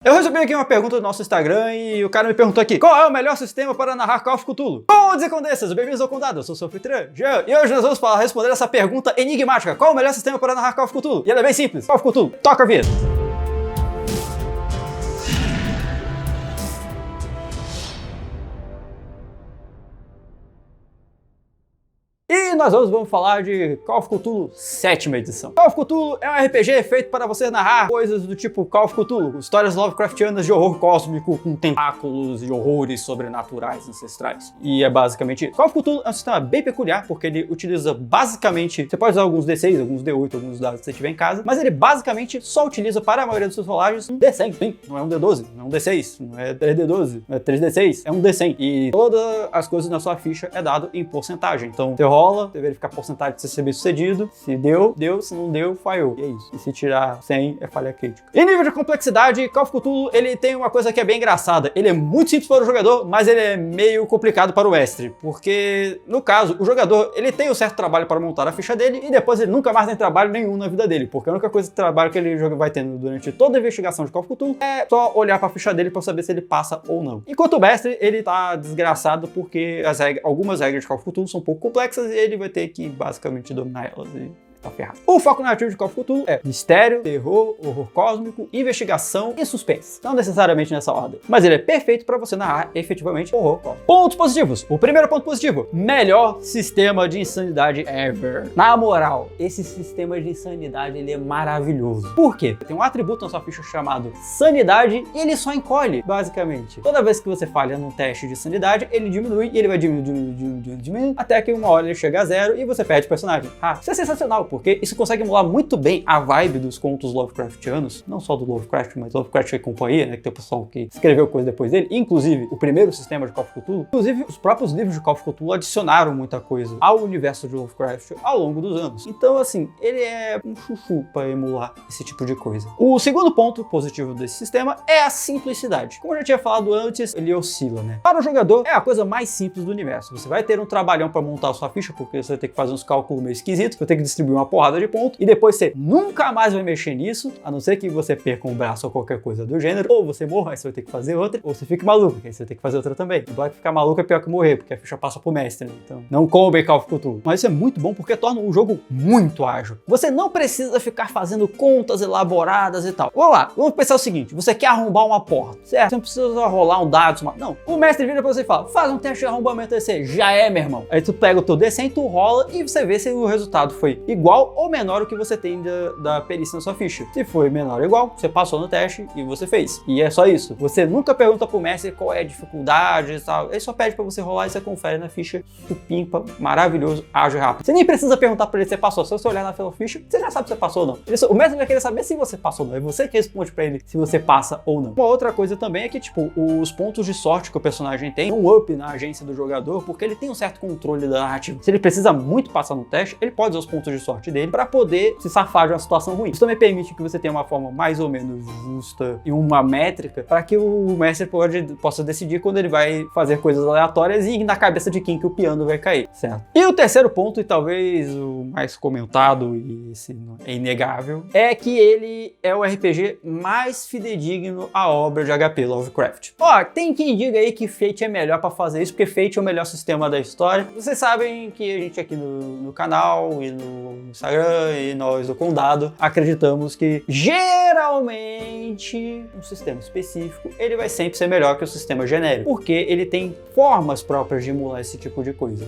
Eu recebi aqui uma pergunta do nosso Instagram e o cara me perguntou aqui: qual é o melhor sistema para narrar Call of Cthulhu? Bom dia, condessas, bem-vindos ao Condado, eu sou o seu anfitrião, Jean, e hoje nós vamos responder essa pergunta enigmática: qual é o melhor sistema para narrar Call of Cthulhu? E ela é bem simples: Call of Cthulhu, toca a vinheta. E nós vamos falar de Call of Cthulhu 7ª edição. Call of Cthulhu é um RPG feito para você narrar coisas do tipo Call of Cthulhu, histórias Lovecraftianas de horror cósmico com tentáculos e horrores sobrenaturais ancestrais. E é basicamente isso. Call of Cthulhu é um sistema bem peculiar, porque ele utiliza basicamente... Você pode usar alguns D6, alguns D8, alguns dados que você tiver em casa, mas ele basicamente só utiliza para a maioria dos seus rolagens um D100. Sim, não é um D12, não é um D6, não é 3D12, não é 3D6, é um D100. E todas as coisas na sua ficha é dado em porcentagem. Então, você rola, você verifica a porcentagem de ser bem sucedido. Se deu, deu. Se não deu, falhou. E é isso. E se tirar 100, é falha crítica. Em nível de complexidade, Call of Cthulhu, ele tem uma coisa que é bem engraçada. Ele é muito simples para o jogador, mas ele é meio complicado para o mestre. Porque, no caso, o jogador, ele tem um certo trabalho para montar a ficha dele e depois ele nunca mais tem trabalho nenhum na vida dele. Porque a única coisa de trabalho que ele vai tendo durante toda a investigação de Call of Cthulhu é só olhar para a ficha dele para saber se ele passa ou não. Enquanto o mestre, ele tá desgraçado porque algumas regras de Call of Cthulhu são um pouco complexas e ele vai ter que basicamente dominar elas e tá ferrado. O foco narrativo de Call of Cthulhu é mistério, terror, horror cósmico, investigação e suspense. Não necessariamente nessa ordem, mas ele é perfeito para você narrar efetivamente horror cósmico. Pontos positivos. O primeiro ponto positivo: melhor sistema de insanidade ever. Na moral, esse sistema de insanidade ele é maravilhoso. Por quê? Tem um atributo na sua ficha chamado sanidade e ele só encolhe, basicamente. Toda vez que você falha num teste de sanidade, ele diminui e ele vai diminuindo até que uma hora ele chega a zero e você perde o personagem. Isso é sensacional, porque isso consegue emular muito bem a vibe dos contos Lovecraftianos, não só do Lovecraft, mas Lovecraft e companhia, né, que tem o pessoal que escreveu coisa depois dele, inclusive o primeiro sistema de Call of Cthulhu. Inclusive, os próprios livros de Call of Cthulhu adicionaram muita coisa ao universo de Lovecraft ao longo dos anos. Então, assim, ele é um chuchu para emular esse tipo de coisa. O segundo ponto positivo desse sistema é a simplicidade. Como eu já tinha falado antes, ele oscila, né? Para o jogador, é a coisa mais simples do universo. Você vai ter um trabalhão para montar a sua ficha, porque você vai ter que fazer uns cálculos meio esquisitos, você vai ter que distribuir uma porrada de ponto, e depois você nunca mais vai mexer nisso, a não ser que você perca um braço ou qualquer coisa do gênero, ou você morra, aí você vai ter que fazer outra, ou você fica maluco, que aí você vai ter que fazer outra também. O que ficar maluco é pior que morrer, porque a ficha passa pro mestre, né? Então não coube Call of Cthulhu. Mas isso é muito bom porque torna o jogo muito ágil. Você não precisa ficar fazendo contas elaboradas e tal. Vamos lá, vamos pensar o seguinte: você quer arrombar uma porta, certo? Você não precisa rolar um dado, não. O mestre vira pra você e fala: faz um teste de arrombamento DC. Já é, meu irmão. Aí tu pega o teu D100, tu rola e você vê se o resultado foi igual ou menor o que você tem da perícia na sua ficha. Se foi menor ou igual, você passou no teste e você fez. E é só isso. Você nunca pergunta pro mestre qual é a dificuldade e tal. Ele só pede pra você rolar e você confere na ficha. Supimpa, maravilhoso, ágil e rápido. Você nem precisa perguntar pra ele se você passou. Se você olhar na sua ficha, você já sabe se você passou ou não. O mestre vai querer saber se você passou ou não. É você que responde pra ele se você passa ou não. Uma outra coisa também é que, tipo, os pontos de sorte que o personagem tem, um up na agência do jogador, porque ele tem um certo controle da narrativa. Se ele precisa muito passar no teste, ele pode usar os pontos de sorte dele pra poder se safar de uma situação ruim. Isso também permite que você tenha uma forma mais ou menos justa e uma métrica para que o mestre possa decidir quando ele vai fazer coisas aleatórias e na cabeça de quem que o piano vai cair, certo? E o terceiro ponto, e talvez o mais comentado, e esse é inegável, é que ele é o RPG mais fidedigno à obra de HP Lovecraft. Tem quem diga aí que Fate é melhor para fazer isso, porque Fate é o melhor sistema da história. Vocês sabem que a gente aqui no canal e no Instagram e nós do Condado acreditamos que geralmente um sistema específico ele vai sempre ser melhor que o sistema genérico, porque ele tem formas próprias de emular esse tipo de coisa.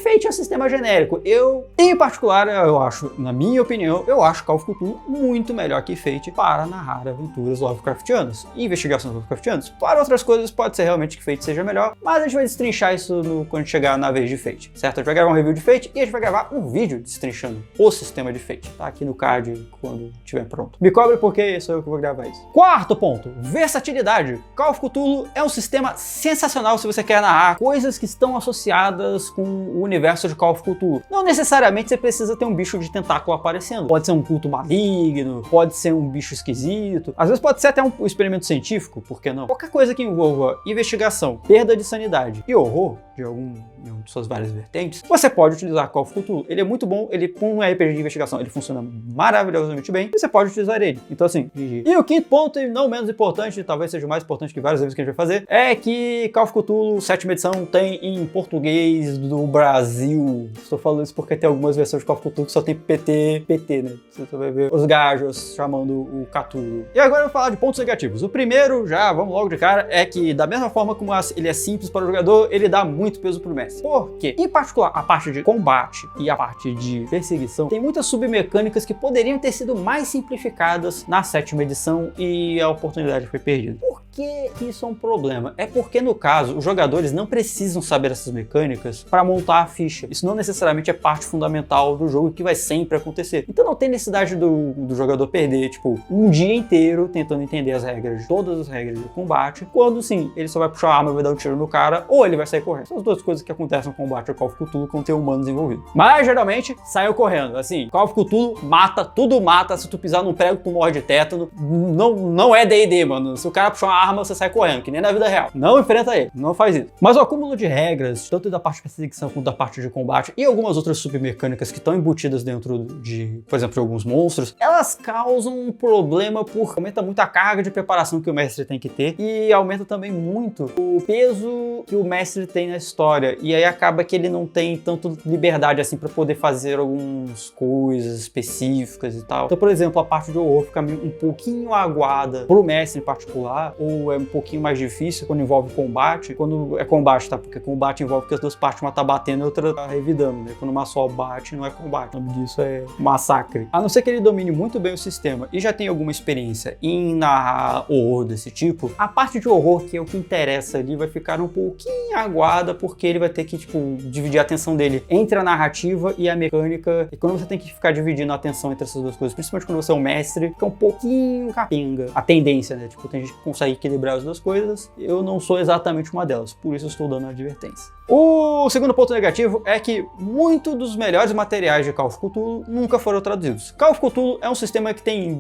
Fate é um sistema genérico. Eu, em particular, eu acho, na minha opinião, eu acho Call of Cthulhu muito melhor que Fate para narrar aventuras Lovecraftianas e investigações Lovecraftianas. Para outras coisas, pode ser realmente que Fate seja melhor, mas a gente vai destrinchar isso quando a gente chegar na vez de Fate, certo? A gente vai gravar um review de Fate e a gente vai gravar um vídeo destrinchando o sistema de Fate. Tá aqui no card quando estiver pronto. Me cobre porque sou eu que vou gravar isso. Quarto ponto, versatilidade. Call of Cthulhu é um sistema sensacional se você quer narrar coisas que estão associadas com o universo de Call of Cthulhu. Não necessariamente você precisa ter um bicho de tentáculo aparecendo. Pode ser um culto maligno, pode ser um bicho esquisito, às vezes pode ser até um experimento científico, por que não? Qualquer coisa que envolva investigação, perda de sanidade e horror, de alguma de suas várias vertentes, você pode utilizar Call of Cthulhu. Ele é muito bom, ele com um RPG de investigação, ele funciona maravilhosamente bem, e você pode utilizar ele. Então assim, GG. E o quinto ponto, e não menos importante, talvez seja o mais importante que vários vezes que a gente vai fazer, é que Call of Cthulhu 7ª edição tem em português do Brasil. Estou falando isso porque tem algumas versões de Call of Cthulhu que só tem PT, né? Você vai ver os gajos chamando o Cthulhu. E agora eu vou falar de pontos negativos. O primeiro, já vamos logo de cara, é que da mesma forma como ele é simples para o jogador, ele dá muito peso pro mestre. Porque, em particular, a parte de combate e a parte de perseguição tem muitas submecânicas que poderiam ter sido mais simplificadas na 7ª edição e a oportunidade foi perdida. Por que isso é um problema? É porque, no caso, os jogadores não precisam saber essas mecânicas para montar a ficha. Isso não necessariamente é parte fundamental do jogo que vai sempre acontecer. Então não tem necessidade do jogador perder, tipo, um dia inteiro tentando entender as regras, todas as regras de combate, quando sim, ele só vai puxar a arma e vai dar um tiro no cara, ou ele vai sair correndo. São as duas coisas que acontecem no combate de Call of Cthulhu quando tem humanos envolvidos. Mas, geralmente, saiu correndo. Assim, Call of Cthulhu mata, tudo mata. Se tu pisar num prego, tu morre de tétano. Não é D&D, mano. Se o cara puxar uma arma, você sai correndo, que nem na vida real. Não enfrenta ele, não faz isso. Mas o acúmulo de regras, tanto da parte de perseguição quanto da parte de combate e algumas outras submecânicas que estão embutidas dentro de, por exemplo, de alguns monstros, elas causam um problema porque aumenta muito a carga de preparação que o mestre tem que ter e aumenta também muito o peso que o mestre tem na história. E aí acaba que ele não tem tanto liberdade assim para poder fazer algumas coisas específicas e tal. Então, por exemplo, a parte de horror fica um pouquinho aguada pro mestre em particular, ou é um pouquinho mais difícil quando envolve combate. Quando é combate, tá? Porque combate envolve que as duas partes, uma tá batendo e a outra tá revidando, né? Quando uma só bate, não é combate. O nome disso é massacre. A não ser que ele domine muito bem o sistema e já tenha alguma experiência em narrar horror desse tipo, a parte de horror, que é o que interessa ali, vai ficar um pouquinho aguada, porque ele vai ter que, tipo, dividir a atenção dele entre a narrativa e a mecânica. E quando você tem que ficar dividindo a atenção entre essas duas coisas, principalmente quando você é um mestre, fica um pouquinho capenga. A tendência, né? Tipo, tem gente que consegue equilibrar as duas coisas. Eu não sou exatamente uma delas, por isso eu estou dando a advertência. O segundo ponto negativo é que muitos dos melhores materiais de Call of Cthulhu nunca foram traduzidos. Call of Cthulhu é um sistema que tem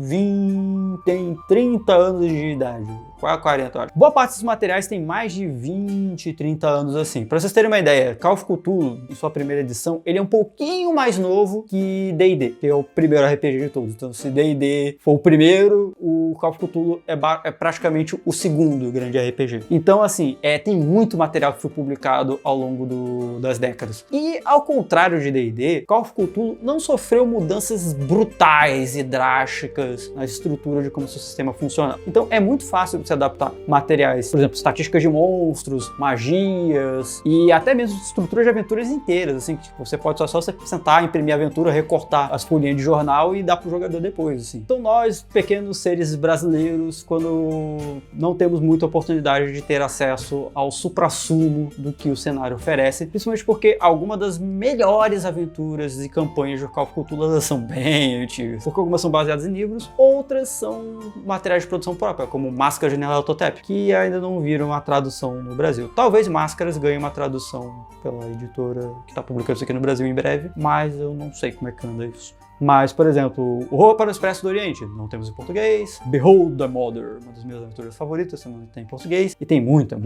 30 anos de idade. Quase 40, acho. Boa parte dos materiais tem mais de 20, 30 anos assim. Pra vocês terem uma ideia, Call of Cthulhu, em sua primeira edição, ele é um pouquinho mais novo que D&D, que é o primeiro RPG de todos. Então, se D&D for o primeiro, o Call of Cthulhu é praticamente o segundo grande RPG. Então, assim, tem muito material que foi publicado ao longo das décadas. E, ao contrário de D&D, Call of Cthulhu não sofreu mudanças brutais e drásticas na estrutura de como seu sistema funciona. Então, é muito fácil de se adaptar materiais, por exemplo, estatísticas de monstros, magias e até mesmo estruturas de aventuras inteiras, assim, que tipo, você pode só você sentar, imprimir a aventura, recortar as folhinhas de jornal e dar pro jogador depois, assim. Então nós, pequenos seres brasileiros, quando não temos muita oportunidade de ter acesso ao suprassumo do que o cenário oferece, principalmente porque algumas das melhores aventuras e campanhas de Call of Cthulhu são bem antigas, porque algumas são baseadas em livros, outras são materiais de produção própria, como Máscaras de Nyarlathotep, que ainda não viram a tradução no Brasil. Talvez Máscaras ganhe uma tradução pela editora que está publicando isso aqui no Brasil em breve, mas eu não sei como é que anda isso. Mas, por exemplo, O Horror para o Expresso do Oriente, não temos em português. Behold the Mother, uma das minhas aventuras favoritas, você não tem em português. E tem muita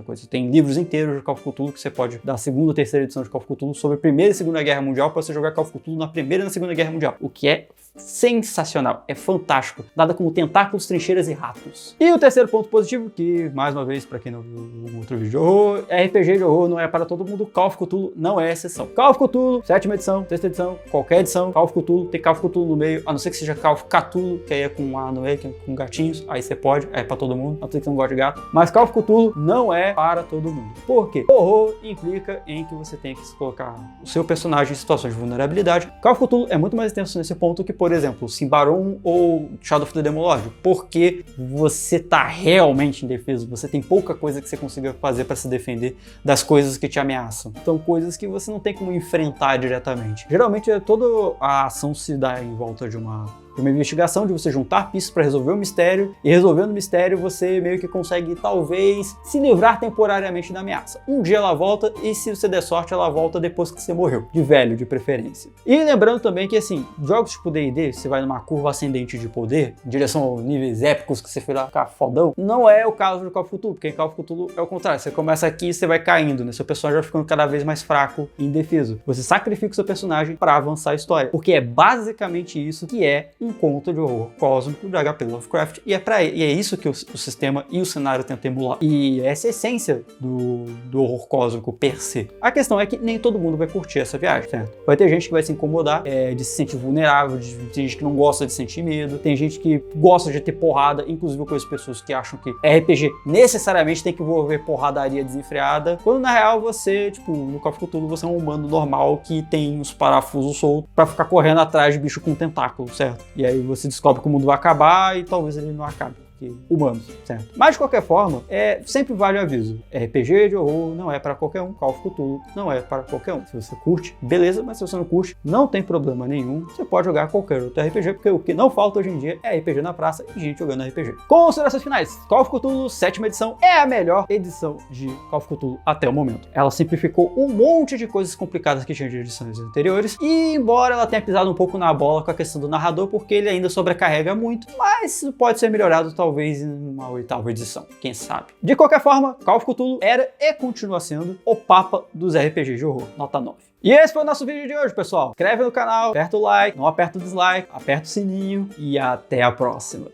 coisa. Tem livros inteiros de Call of Cthulhu que você pode dar a segunda ou terceira edição de Call of Cthulhu sobre a Primeira e Segunda Guerra Mundial para você jogar Call of Cthulhu na Primeira e na Segunda Guerra Mundial. O que é sensacional, é fantástico, nada como tentáculos, trincheiras e ratos. E o terceiro ponto positivo, que mais uma vez, para quem não viu o outro vídeo de horror, RPG de horror não é para todo mundo, Call of Cthulhu não é exceção. Call of Cthulhu, 7ª edição, 6ª edição, qualquer edição, Call of Cthulhu, tem Call of Cthulhu no meio, a não ser que seja Call of Cthulhu, que aí é com um A no meio, que é com gatinhos, aí você pode, é para todo mundo, a não ser que você não gosta de gato, mas Call of Cthulhu não é para todo mundo. Por quê? Horror implica em que você tem que colocar o seu personagem em situações de vulnerabilidade. Call of Cthulhu é muito mais intenso nesse ponto que, por exemplo, Symbaroum ou Shadow of the Demon Lord, porque você tá realmente indefeso, você tem pouca coisa que você consiga fazer para se defender das coisas que te ameaçam. Então, coisas que você não tem como enfrentar diretamente. Geralmente, toda a ação se dá em volta de uma de uma investigação, de você juntar pistas para resolver o mistério, e resolvendo o mistério você meio que consegue talvez se livrar temporariamente da ameaça. Um dia ela volta e se você der sorte ela volta depois que você morreu, de velho de preferência. E lembrando também que assim, jogos tipo D&D, você vai numa curva ascendente de poder, em direção aos níveis épicos que você vai ficar fodão, não é o caso do Call of Cthulhu, porque em Call of Cthulhu é o contrário, você começa aqui e você vai caindo, né? Seu personagem vai ficando cada vez mais fraco e indefeso. Você sacrifica o seu personagem para avançar a história, porque é basicamente isso que é um conto de horror cósmico de HP Lovecraft, e é isso que o sistema e o cenário tentam emular. E essa é a essência do horror cósmico per se. A questão é que nem todo mundo vai curtir essa viagem, certo? Vai ter gente que vai se incomodar, de se sentir vulnerável, tem gente que não gosta de sentir medo, tem gente que gosta de ter porrada, inclusive eu conheço pessoas que acham que RPG necessariamente tem que envolver porradaria desenfreada, quando na real você, tipo, no Call of Cthulhu você é um humano normal que tem os parafusos soltos pra ficar correndo atrás de bicho com tentáculo, certo? E aí você descobre que o mundo vai acabar e talvez ele não acabe. Humanos, certo? Mas de qualquer forma, sempre vale o aviso. RPG de horror não é para qualquer um. Call of Cthulhu não é para qualquer um. Se você curte, beleza, mas se você não curte, não tem problema nenhum. Você pode jogar qualquer outro RPG, porque o que não falta hoje em dia é RPG na praça e gente jogando RPG. Considerações finais. Call of Cthulhu 7ª edição é a melhor edição de Call of Cthulhu até o momento. Ela simplificou um monte de coisas complicadas que tinha de edições anteriores, e embora ela tenha pisado um pouco na bola com a questão do narrador, porque ele ainda sobrecarrega muito, mas isso pode ser melhorado talvez em uma 8ª edição, quem sabe. De qualquer forma, Call of Cthulhu era e continua sendo o papa dos RPGs de horror, nota 9. E esse foi o nosso vídeo de hoje, pessoal. Inscreve no canal, aperta o like, não aperta o dislike, aperta o sininho e até a próxima.